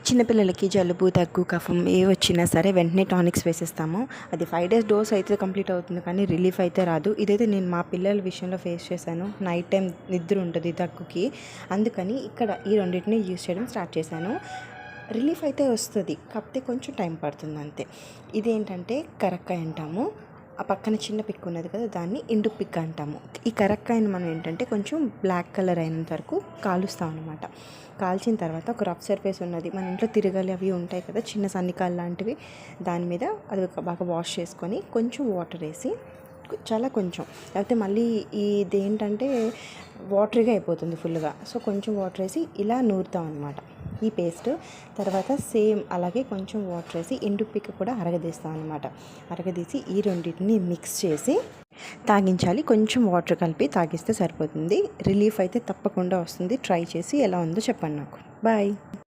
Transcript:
చిన్నపిల్లలకి జలుబు దగ్గు కఫం ఏ వచ్చినా సరే వెంటనే టానిక్స్ వేసేస్తాము. అది 5 డేస్ డోస్ అయితే కంప్లీట్ అవుతుంది, కానీ రిలీఫ్ అయితే రాదు. ఇదైతే నేను మా పిల్లల విషయంలో ఫేస్ చేశాను. నైట్ టైం నిద్ర ఉంటుంది దగ్గుకి, అందుకని ఇక్కడ ఈ రెండింటిని యూజ్ చేయడం స్టార్ట్ చేశాను. రిలీఫ్ అయితే వస్తుంది, కాకపోతే కొంచెం టైం పడుతుంది అంతే. ఇదేంటంటే కరక్కాయ అంటాము. ఆ పక్కన చిన్న పిక్ ఉన్నది కదా, దాన్ని ఇండు పిక్ అంటాము. ఈ కరక్కాయని మనం ఏంటంటే కొంచెం బ్లాక్ కలర్ అయినంత వరకు కాలుస్తాం అనమాట. కాల్చిన తర్వాత ఒక రఫ్ సర్ఫేస్ ఉన్నది, మన ఇంట్లో తిరగలి అవి ఉంటాయి కదా, చిన్న సన్నికాలు లాంటివి, దాని మీద అది బాగా వాష్ చేసుకొని కొంచెం వాటర్ వేసి, చాలా కొంచెం, లేకపోతే మళ్ళీ ఇది ఏంటంటే వాటరీగా అయిపోతుంది ఫుల్గా. సో కొంచెం వాటర్ వేసి ఇలా నూరుతాం అనమాట ఈ పేస్ట్. తర్వాత సేమ్ అలాగే కొంచెం వాటర్ వేసి ఎండుపిక్క కూడా అరగదీస్తాం అనమాట. అరగదీసి ఈ రెండింటిని మిక్స్ చేసి తాగించాలి. కొంచెం వాటర్ కలిపి తాగిస్తే సరిపోతుంది. రిలీఫ్ అయితే తప్పకుండా వస్తుంది. ట్రై చేసి ఎలా ఉందో చెప్పండి నాకు. బాయ్.